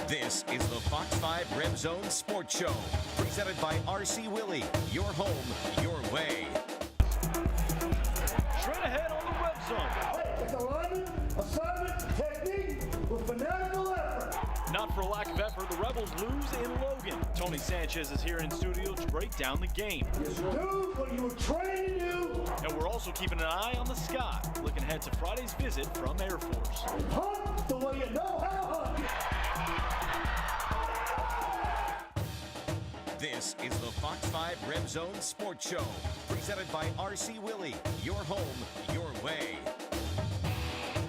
This is the Fox 5 RebZone Sports Show, presented by RC Willey. Your home, your way. Straight ahead on the RebZone. It's alignment, assignment, technique with fanatical effort. Not for lack of effort, the Rebels lose in Logan. Tony Sanchez is here in studio to break down the game. Do what you were trained to do. And we're also keeping an eye on the sky, looking ahead to Friday's visit from Air Force. Hunt the way you know how to hunt. This is the Fox 5 RebZone Sports Show, presented by RC Willey. Your home, your way.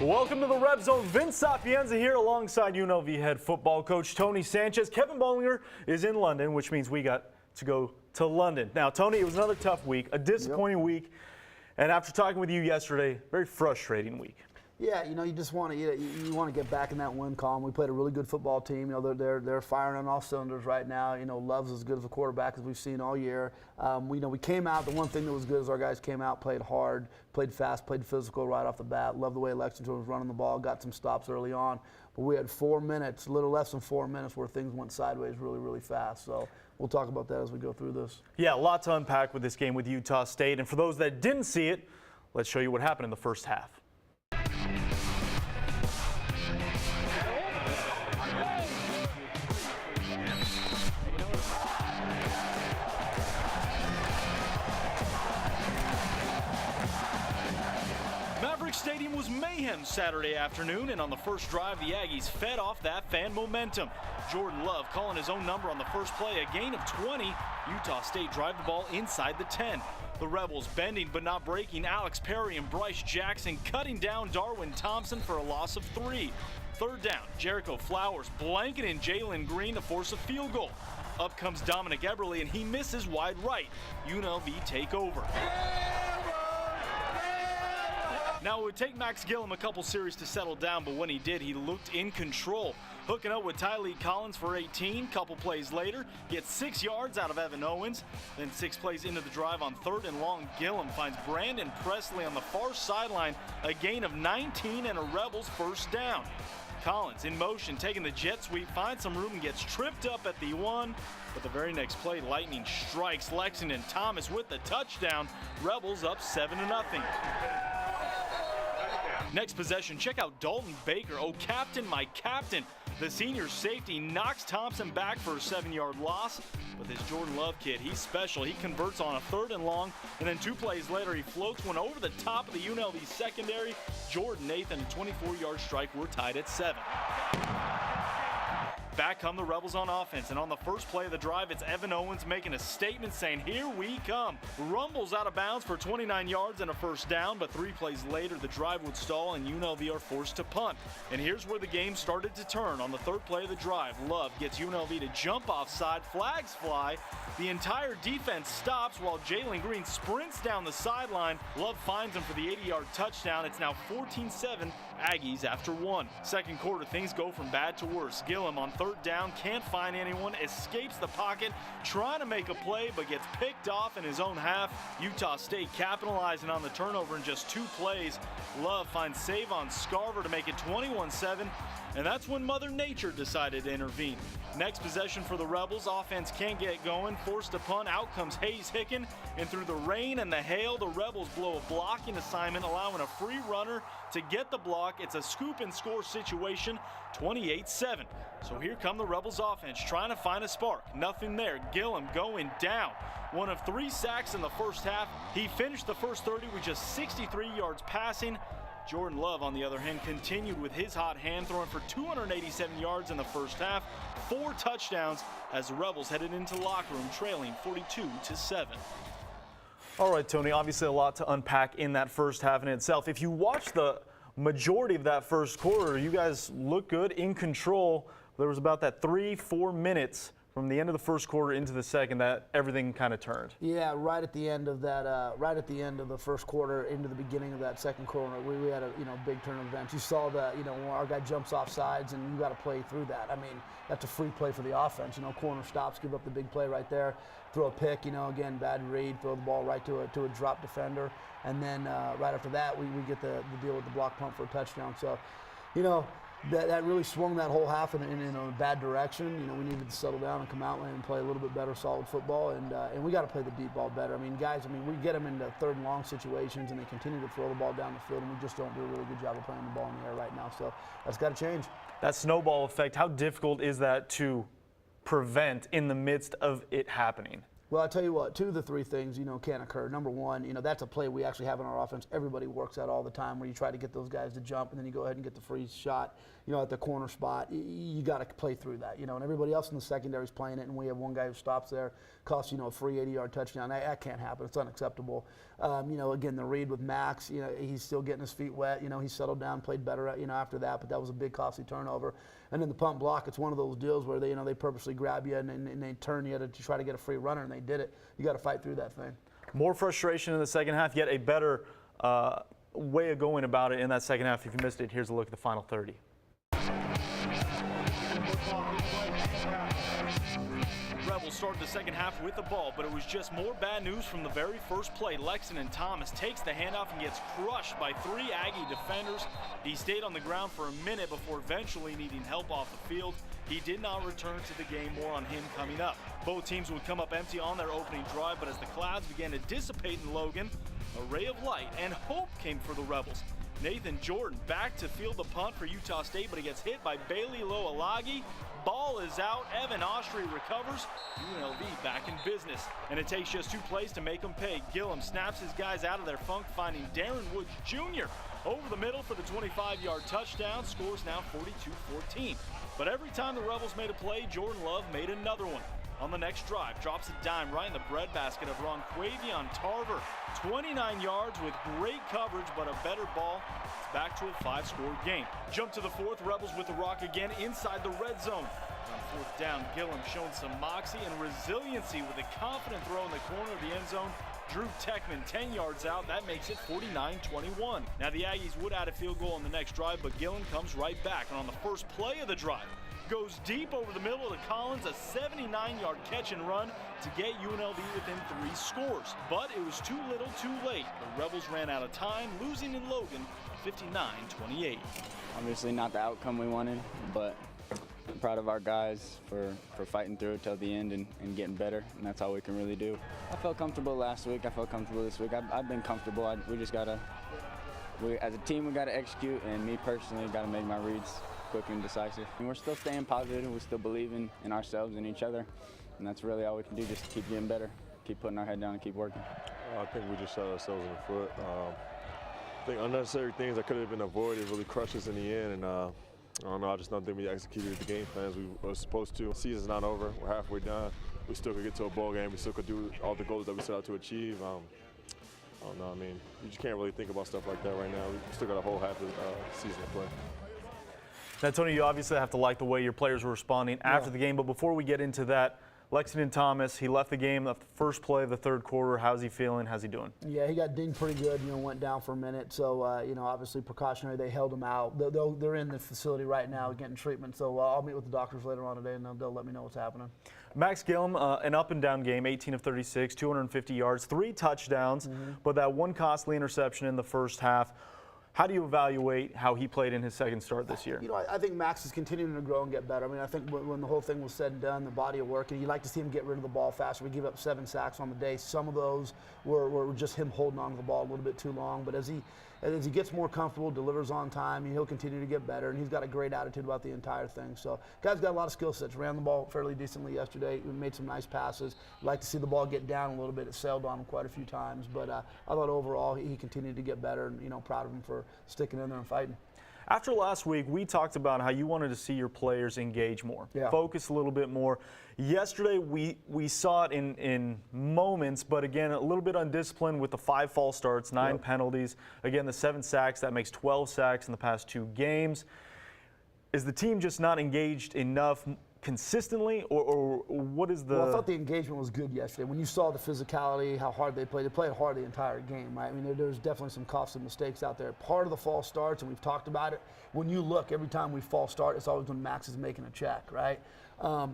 Welcome to the RebZone. Vince Sapienza here alongside UNLV head football coach Tony Sanchez. Kevin Bolinger is in London, which means we got to go to London. Now, Tony, it was another tough week, a disappointing week, and after talking with you yesterday, very frustrating week. Yeah, you know, you just want to you want to get back in that win column. We played a really good football team. You know, they're firing on all cylinders right now. You know, Love's as good of a quarterback as we've seen all year. We came out. The one thing that was good is our guys came out, played hard, played fast, played physical right off the bat. Love the way Lexington was running the ball, got some stops early on. But we had 4 minutes, a little less than 4 minutes, where things went sideways really, really fast. So we'll talk about that as we go through this. Yeah, a lot to unpack with this game with Utah State. And for those that didn't see it, let's show you what happened in the first half. Stadium was mayhem Saturday afternoon, and on the first drive, the Aggies fed off that fan momentum. Jordan Love calling his own number on the first play, a gain of 20. Utah State drive the ball inside the 10. The Rebels bending but not breaking. Alex Perry and Bryce Jackson cutting down Darwin Thompson for a loss of 3. Third down, Jericho Flowers blanketing Jalen Green to force a field goal. Up comes Dominic Eberle, and he misses wide right. UNLV take over. Now, it would take Max Gillum a couple series to settle down, but when he did, he looked in control. Hooking up with Tylee Collins for 18. Couple plays later, gets 6 yards out of Evan Owens. Then 6 plays into the drive on 3rd and long, Gillum finds Brandon Presley on the far sideline, a gain of 19 and a Rebels first down. Collins in motion, taking the jet sweep, finds some room and gets tripped up at the 1. But the very next play, lightning strikes Lexington Thomas with the touchdown. Rebels up 7-0. Next possession, check out Dalton Baker. Oh, captain, my captain. The senior safety knocks Thompson back for a 7-yard loss. But this Jordan Love kid, he's special. He converts on a 3rd and long, and then 2 plays later, he floats one over the top of the UNLV secondary. Jordan Nathan, a 24-yard strike. We're tied at 7. Back come the Rebels on offense, and on the first play of the drive, it's Evan Owens making a statement saying, "Here we come." Rumbles out of bounds for 29 yards and a first down, but 3 plays later, the drive would stall, and UNLV are forced to punt. And here's where the game started to turn. On the 3rd play of the drive, Love gets UNLV to jump offside, flags fly. The entire defense stops while Jalen Green sprints down the sideline. Love finds him for the 80-yard touchdown. It's now 14-7, Aggies after 1. Second quarter, things go from bad to worse. Gillum on 3rd down, can't find anyone, escapes the pocket, trying to make a play, but gets picked off in his own half. Utah State capitalizing on the turnover in just 2 plays. Love finds Savon Scarver to make it 21-7, and that's when Mother Nature decided to intervene. Next possession for the Rebels, offense can't get going, forced to punt, out comes Hayes Hicken, and through the rain and the hail, the Rebels blow a blocking assignment, allowing a free runner to get the block. It's a scoop and score situation, 28-7. So here come the Rebels offense, trying to find a spark. Nothing there. Gillum going down. One of 3 sacks in the first half. He finished the first 30 with just 63 yards passing. Jordan Love, on the other hand, continued with his hot hand, throwing for 287 yards in the first half, 4 touchdowns as the Rebels headed into the locker room trailing 42-7. All right, Tony, obviously a lot to unpack in that first half in itself. If you watch the majority of that first quarter, you guys look good, in control. There was about that 3-4 minutes from the end of the first quarter into the second that everything kind of turned. Yeah, right at the end of that, right at the end of the first quarter into the beginning of that second quarter, we had a big turn of events. You saw that when our guy jumps off sides and you got to play through that. I mean, that's a free play for the offense. Corner stops, give up the big play right there, throw a pick. Again, bad read, throw the ball right to a drop defender, and then right after that we get the deal with the block punt for a touchdown. So, that really swung that whole half in a bad direction. You know, we needed to settle down and come out and play a little bit better, solid football, and we got to play the deep ball better. I mean, guys, we get them into third and long situations, and they continue to throw the ball down the field, and we just don't do a really good job of playing the ball in the air right now. So that's got to change. That snowball effect, how difficult is that to prevent in the midst of it happening? Well, I tell you what, 2 of the 3 things, can occur. Number one, that's a play we actually have in our offense. Everybody works that all the time, where you try to get those guys to jump, and then you go ahead and get the free shot, at the corner spot. You got to play through that, and everybody else in the secondary is playing it, and we have one guy who stops there, costs, a free 80-yard touchdown. That can't happen. It's unacceptable. Again, the read with Max, he's still getting his feet wet. He settled down, played better, after that, but that was a big costly turnover. And then the punt block, it's one of those deals where they purposely grab you and they turn you to try to get a free runner, and they did it. You got to fight through that thing. More frustration in the second half, yet a better way of going about it in that second half. If you missed it, here's a look at the final 30. Rebels started the second half with the ball, but it was just more bad news from the very first play. Lexington Thomas takes the handoff and gets crushed by 3 Aggie defenders. He stayed on the ground for a minute before eventually needing help off the field. He did not return to the game. More on him coming up. Both teams would come up empty on their opening drive, but as the clouds began to dissipate in Logan, a ray of light and hope came for the Rebels. Nathan Jordan back to field the punt for Utah State, but he gets hit by Bailey Loalagi. Ball is out. Evan Austrie recovers. UNLV back in business. And it takes just 2 plays to make them pay. Gillum snaps his guys out of their funk, finding Darren Woods Jr. over the middle for the 25-yard touchdown. Scores now 42-14. But every time the Rebels made a play, Jordan Love made another one. On the next drive, drops a dime right in the breadbasket of Ronquavion Tarver. 29 yards with great coverage, but a better ball. It's back to a 5-score game. Jump to the 4th, Rebels with the rock again inside the red zone. On 4th down, Gillum showing some moxie and resiliency with a confident throw in the corner of the end zone. Drew Techman 10 yards out. That makes it 49-21. Now the Aggies would add a field goal on the next drive, but Gillum comes right back. And on the first play of the drive, goes deep over the middle to Collins, a 79-yard catch and run to get UNLV within 3 scores. But it was too little too late. The Rebels ran out of time, losing in Logan 59-28. Obviously not the outcome we wanted, but I'm proud of our guys for fighting through it till the end and getting better, and that's all we can really do. I felt comfortable last week. I felt comfortable this week. I've been comfortable. We just got to, as a team, we got to execute, and me personally, got to make my reads quick and decisive. And we're still staying positive. We still believe in ourselves and each other, and that's really all we can do, just keep getting better, keep putting our head down and keep working. I think we just shot ourselves in the foot. I think unnecessary things that could have been avoided really crushed us in the end, and I don't know, I just don't think we executed the game plan as we were supposed to. The season's not over. We're halfway done. We still could get to a bowl game. We still could do all the goals that we set out to achieve. I don't know, I mean, you just can't really think about stuff like that right now. We still got a whole half of the season to play. Now, Tony, you obviously have to like the way your players were responding after the game, but before we get into that, Lexington Thomas, he left the game, left the first play of the 3rd quarter. How's he feeling? How's he doing? Yeah, he got dinged pretty good, went down for a minute. So, obviously precautionary, they held him out. They're in the facility right now getting treatment. So I'll meet with the doctors later on today, and they'll let me know what's happening. Max Gillum, an up-and-down game, 18 of 36, 250 yards, 3 touchdowns, but that one costly interception in the first half. How do you evaluate how he played in his second start this year? I think Max is continuing to grow and get better. I mean, I think when the whole thing was said and done, the body of work, and you like to see him get rid of the ball faster. We give up 7 sacks on the day. Some of those were just him holding on to the ball a little bit too long. But as he gets more comfortable, delivers on time, he'll continue to get better, and he's got a great attitude about the entire thing. So, guy's got a lot of skill sets. Ran the ball fairly decently yesterday. We made some nice passes. Like to see the ball get down a little bit. It sailed on him quite a few times, but I thought overall he continued to get better, and proud of him for sticking in there and fighting. After last week, we talked about how you wanted to see your players engage more, focus a little bit more. Yesterday, we saw it in moments, but again, a little bit undisciplined with the 5 false starts, 9 penalties. Again, the 7 sacks, that makes 12 sacks in the past 2 games. Is the team just not engaged enough consistently, or what is the? Well, I thought the engagement was good yesterday. When you saw the physicality, how hard they played hard the entire game, right? I mean, there's definitely some costly mistakes out there. Part of the false starts, and we've talked about it, when you look, every time we false start, it's always when Max is making a check, right?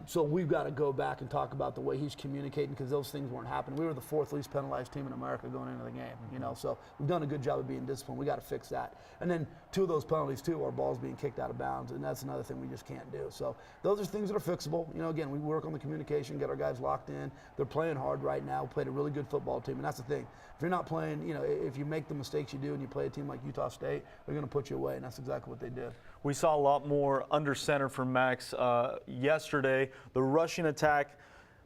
So we've got to go back and talk about the way he's communicating, because those things weren't happening. We were the 4th least penalized team in America going into the game, you know, so we've done a good job of being disciplined. We got to fix that. And then 2 of those penalties, too, are balls being kicked out of bounds, and that's another thing we just can't do. So those are things that are fixable. You know, again, we work on the communication, get our guys locked in. They're playing hard right now. Played a really good football team, and that's the thing. If you're not playing, you know, if you make the mistakes you do and you play a team like Utah State, they're going to put you away, and that's exactly what they did. We saw a lot more under center from Max yesterday. The rushing attack,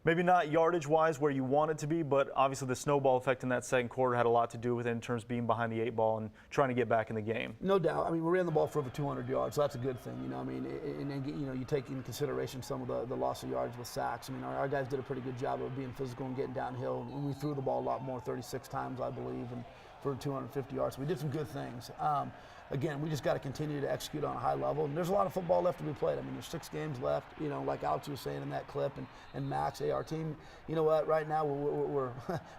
maybe not yardage-wise where you want it to be, but obviously the snowball effect in that second quarter had a lot to do with it in terms of being behind the 8 ball and trying to get back in the game. No doubt. I mean, we ran the ball for over 200 yards, so that's a good thing. You know, I mean, and you know, you take into consideration some of the loss of yards with sacks. I mean, our guys did a pretty good job of being physical and getting downhill. We threw the ball a lot more, 36 times, I believe, and for 250 yards. So we did some good things. Again, we just got to continue to execute on a high level. And there's a lot of football left to be played. I mean, there's 6 games left, you know, like Alex was saying in that clip, and Max, our team, you know what, right now we're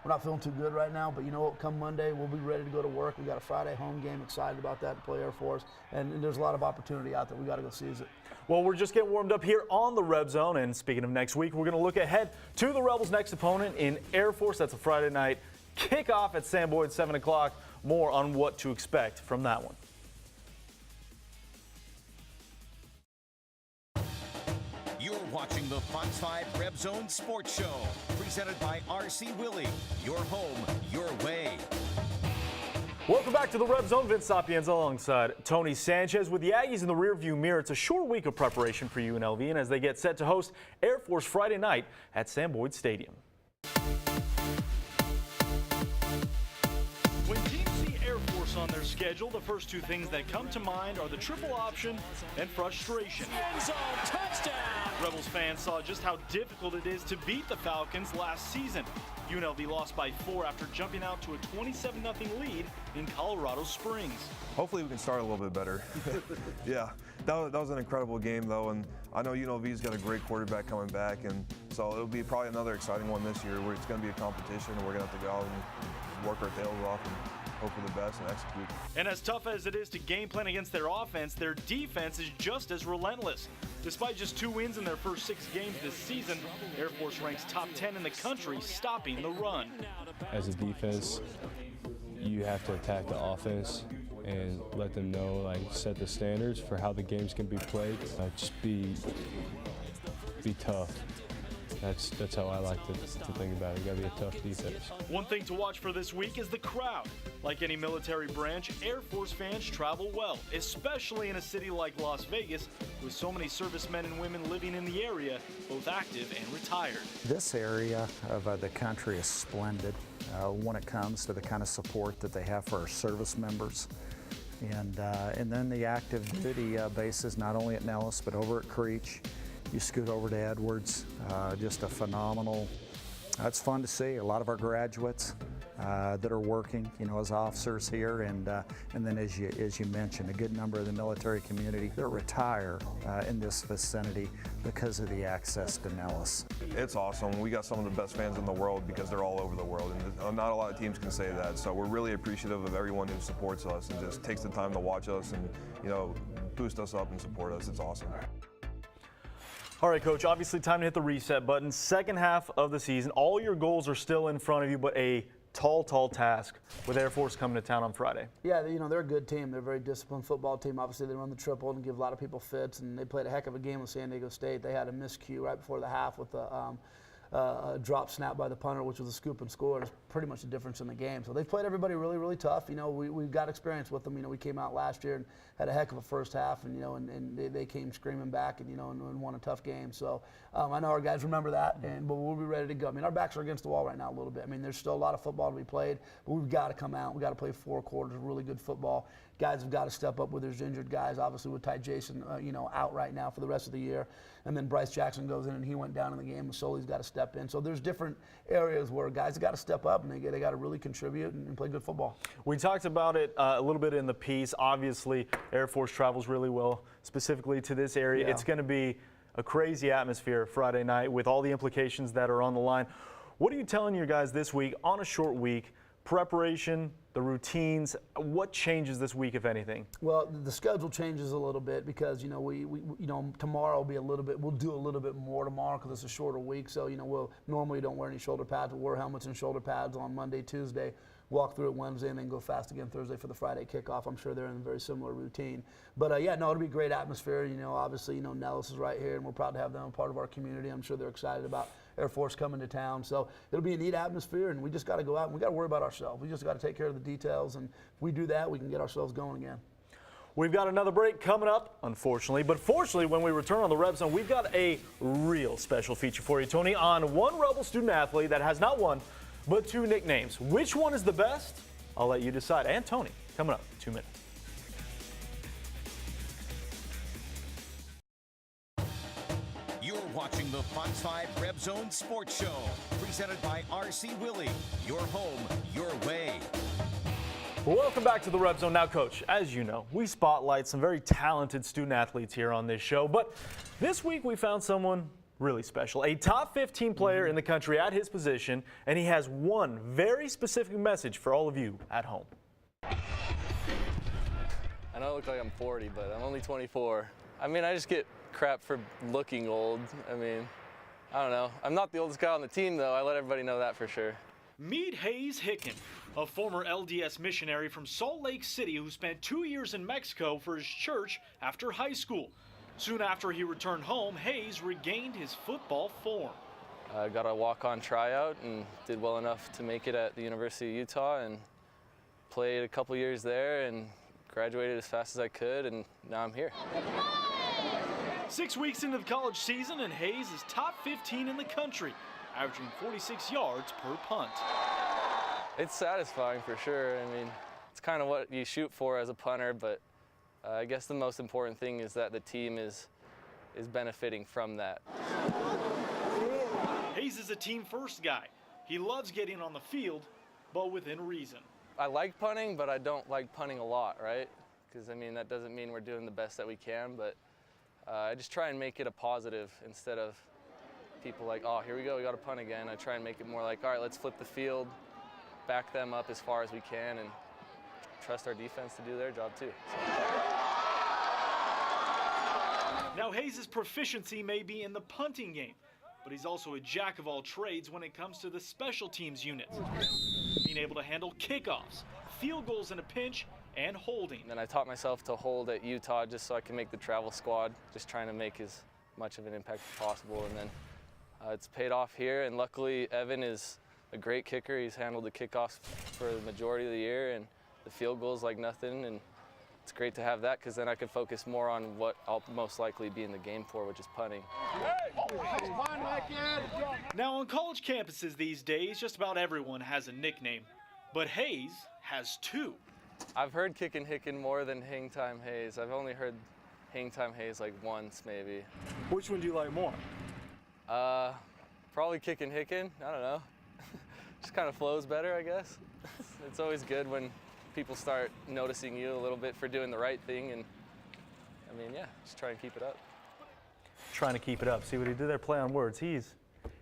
not feeling too good right now, but you know what, come Monday, we'll be ready to go to work. We got a Friday home game, excited about that, to play Air Force, and there's a lot of opportunity out there. We got to go seize it. Well, we're just getting warmed up here on the Red Zone, and speaking of next week, we're going to look ahead to the Rebels' next opponent in Air Force. That's a Friday night kickoff at Sam Boyd, 7 o'clock. More on what to expect from that one. You're watching the Fox 5 RebZone Sports Show, presented by RC Willie. Your home, your way. Welcome back to the Red Zone. Vince Sapienza alongside Tony Sanchez. With the Aggies in the rearview mirror, it's a short week of preparation for UNLV, and as they get set to host Air Force Friday night at Sam Boyd Stadium. When teams see Air Force on their schedule, the first 2 things that come to mind are the triple option and frustration. End zone touchdown! Rebels fans saw just how difficult it is to beat the Falcons last season. UNLV lost by 4 after jumping out to a 27-0 lead in Colorado Springs. Hopefully we can start a little bit better. Yeah, that was an incredible game though, and I know UNLV's got a great quarterback coming back, and so it'll be probably another exciting one this year where it's going to be a competition and we're going to have to go out and work our tails off and hope for the best and execute. And as tough as it is to game plan against their offense, their defense is just as relentless. Despite just 2 wins in their first 6 games this season, Air Force ranks top 10 in the country stopping the run. As a defense, you have to attack the offense and let them know, like, set the standards for how the games can be played. Just be tough. That's how I like to think about it. You gotta be a tough defense. One thing to watch for this week is the crowd. Like any military branch, Air Force fans travel well, especially in a city like Las Vegas, with so many servicemen and women living in the area, both active and retired. This area of the country is splendid when it comes to the kind of support that they have for our service members. And then the active duty bases, not only at Nellis, but over at Creech. You scoot over to Edwards, just a phenomenal, it's fun to see. A lot of our graduates that are working, you know, as officers here, and then as you mentioned, a good number of the military community that retire in this vicinity because of the access to Nellis. It's awesome. We got some of the best fans in the world because they're all over the world, and not a lot of teams can say that. So we're really appreciative of everyone who supports us and just takes the time to watch us and, you know, boost us up and support us. It's awesome. All right, Coach, obviously time to hit the reset button. Second half of the season, all your goals are still in front of you, but a tall task with Air Force coming to town on Friday. Yeah, you know, they're a good team. They're a very disciplined football team. Obviously, they run the triple and give a lot of people fits, and they played a heck of a game with San Diego State. They had a miscue right before the half with a drop snap by the punter, which was a scoop and score, and it's pretty much the difference in the game. So they've played everybody really tough. You know, we've got experience with them. You know, we came out last year and had a heck of a first half, and, you know, and they came screaming back and, you know, and won a tough game. So I know our guys remember that, but we'll be ready to go. I mean, our backs are against the wall right now a little bit. I mean, there's still a lot of football to be played, but we've got to come out. We've got to play 4 quarters of really good football. Guys have got to step up with there's injured guys. Obviously, with Ty Jason, you know, out right now for the rest of the year. And then Bryce Jackson goes in and he went down in the game. Soli's got to step in. So there's different areas where guys have got to step up and they got to really contribute and play good football. We talked about it a little bit in the piece. Obviously, Air Force travels really well, specifically to this area. Yeah. It's going to be a crazy atmosphere Friday night with all the implications that are on the line. What are you telling your guys this week on a short week? Preparation, the routines, what changes this week, if anything? Well, the schedule changes a little bit because, you know, we tomorrow will be we'll do a little bit more tomorrow because it's a shorter week. So, you know, we'll normally don't wear any shoulder pads. We'll wear helmets and shoulder pads on Monday, Tuesday, walk through it Wednesday, and then go fast again Thursday for the Friday kickoff. I'm sure they're in a very similar routine. But, yeah, no, it'll be a great atmosphere. You know, obviously, you know, Nellis is right here, and we're proud to have them a part of our community. I'm sure they're excited about Air Force coming to town. So it'll be a neat atmosphere, and we just got to go out and we got to worry about ourselves. We just got to take care of the details, and if we do that, we can get ourselves going again. We've got another break coming up, unfortunately. But fortunately, when we return on the RebZone, we've got a real special feature for you, Tony, on one Rebel student athlete that has not one, but 2 nicknames. Which one is the best? I'll let you decide. And Tony, coming up in 2 minutes. You're watching the Fox 5 RebZone Sports Show, presented by RC Willie. Your home, your way. Welcome back to the RebZone. Now, Coach, as you know, we spotlight some very talented student athletes here on this show, but this week we found someone really special, a top 15 player in the country at his position, and he has one very specific message for all of you at home. I know I look like I'm 40, but I'm only 24. I mean, I just get crap for looking old. I mean, I don't know. I'm not the oldest guy on the team, though. I let everybody know that for sure. Meet Hayes Hicken, a former LDS missionary from Salt Lake City who spent 2 years in Mexico for his church after high school. Soon after he returned home, Hayes regained his football form. I got a walk-on tryout and did well enough to make it at the University of Utah and played a couple years there and graduated as fast as I could, and now I'm here. 6 weeks into the college season, and Hayes is top 15 in the country, averaging 46 yards per punt. It's satisfying for sure. I mean, it's kind of what you shoot for as a punter, but I guess the most important thing is that the team is benefiting from that. Hayes is a team-first guy. He loves getting on the field, but within reason. I like punting, but I don't like punting a lot, right? Because, I mean, that doesn't mean we're doing the best that we can, but I just try and make it a positive instead of people like, oh, here we go, we got to punt again. I try and make it more like, all right, let's flip the field, back them up as far as we can, and trust our defense to do their job too. Now, Hayes' proficiency may be in the punting game, but he's also a jack of all trades when it comes to the special teams unit, being able to handle kickoffs, field goals in a pinch, and holding. And I taught myself to hold at Utah just so I can make the travel squad, just trying to make as much of an impact as possible. And then it's paid off here, and luckily Evan is a great kicker. He's handled the kickoffs for the majority of the year and the field goals like nothing, and it's great to have that because then I can focus more on what I'll most likely be in the game for, which is punting. Now, on college campuses these days, just about everyone has a nickname, but Hayes has 2. I've heard Kickin' Hicken more than Hang Time Hayes. I've only heard Hang Time Hayes like once, maybe. Which one do you like more? Probably Kickin' Hicken. I don't know. Just kind of flows better, I guess. It's always good when people start noticing you a little bit for doing the right thing, and I mean, yeah, just try and keep it up. Trying to keep it up. See what he did there? Play on words. He's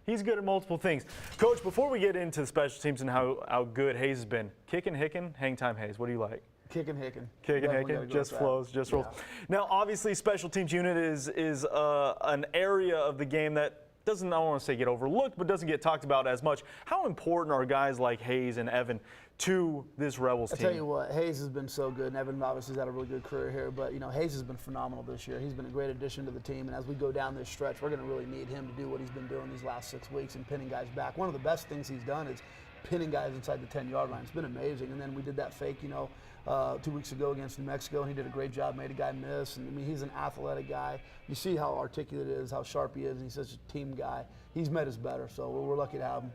good at multiple things. Coach, before we get into the special teams and how good Hayes has been, Kickin' Hicken, Hang Time Hayes, what do you like? Kickin' Hicken. Kickin' Hicken, just flows, just rolls. Now, obviously, special teams unit is an area of the game that doesn't, I don't want to say get overlooked, but doesn't get talked about as much. How important are guys like Hayes and Evan to this Rebels team? I tell you what, Hayes has been so good, and Evan obviously has had a really good career here, but, you know, Hayes has been phenomenal this year. He's been a great addition to the team, and as we go down this stretch, we're going to really need him to do what he's been doing these last 6 weeks and pinning guys back. One of the best things he's done is pinning guys inside the 10-yard line. It's been amazing, and then we did that fake, 2 weeks ago against New Mexico, and he did a great job, made a guy miss. And I mean, he's an athletic guy. You see how articulate he is, how sharp he is, and he's such a team guy. He's made us better, so we're lucky to have him.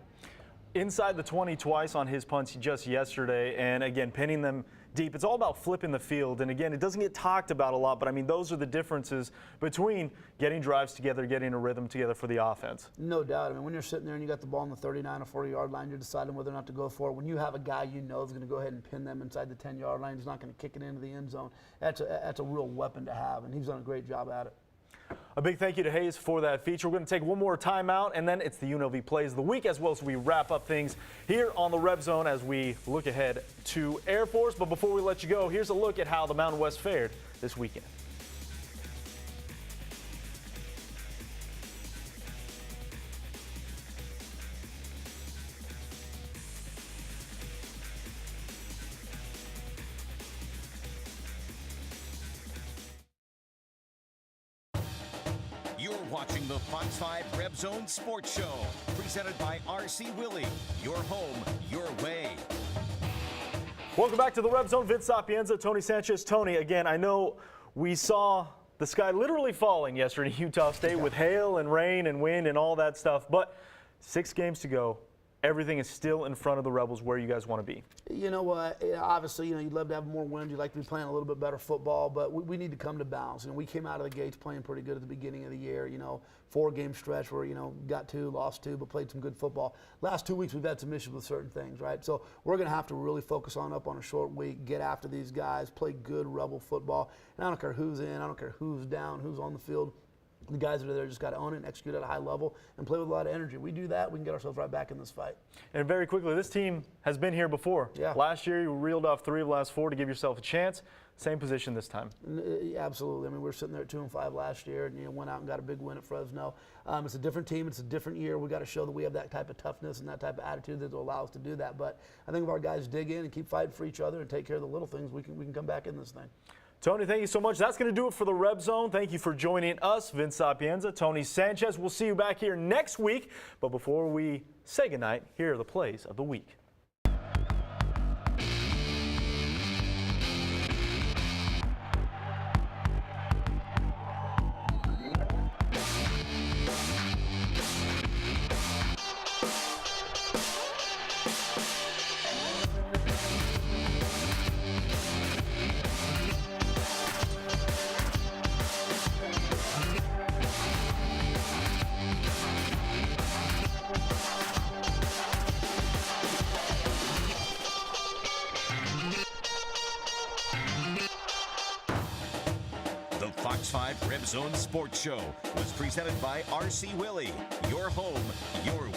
Inside the 20 twice on his punts just yesterday, and again, pinning them deep. It's all about flipping the field, and again, it doesn't get talked about a lot, but I mean, those are the differences between getting drives together, getting a rhythm together for the offense. No doubt. I mean, when you're sitting there and you got the ball on the 39 or 40-yard line, you're deciding whether or not to go for it. When you have a guy you know is going to go ahead and pin them inside the 10-yard line, he's not going to kick it into the end zone. That's a real weapon to have, and he's done a great job at it. A big thank you to Hayes for that feature. We're going to take one more timeout, and then it's the UNLV Plays of the Week, as well as we wrap up things here on the RebZone as we look ahead to Air Force. But before we let you go, here's a look at how the Mountain West fared this weekend. You're watching the Fox 5 RebZone Sports Show, presented by RC Willey. Your home, your way. Welcome back to the RebZone. Vince Sapienza, Tony Sanchez. Tony, again, I know we saw the sky literally falling yesterday in Utah State with hail and rain and wind and all that stuff, but 6 games to go. Everything is still in front of the Rebels where you guys want to be. You know what? Obviously, you'd love to have more wind. You'd like to be playing a little bit better football, but we need to come to balance. We came out of the gates playing pretty good at the beginning of the year. 4-game stretch where got 2, lost 2, but played some good football. Last 2 weeks we've had some issues with certain things, right? So we're going to have to really focus on a short week, get after these guys, play good Rebel football. And I don't care who's in, I don't care who's down, who's on the field. The guys that are there just got to own it and execute at a high level and play with a lot of energy. We do that, we can get ourselves right back in this fight. And very quickly, this team has been here before. Yeah. Last year, you reeled off 3 of the last 4 to give yourself a chance. Same position this time. Absolutely. We were sitting there at 2-5 last year, and went out and got a big win at Fresno. It's a different team. It's a different year. We got to show that we have that type of toughness and that type of attitude that will allow us to do that. But I think if our guys dig in and keep fighting for each other and take care of the little things, we can come back in this thing. Tony, thank you so much. That's going to do it for the RebZone. Thank you for joining us, Vince Sapienza, Tony Sanchez. We'll see you back here next week. But before we say goodnight, here are the plays of the week. Fox 5 RebZone Sports Show was presented by RC Willey. Your home, your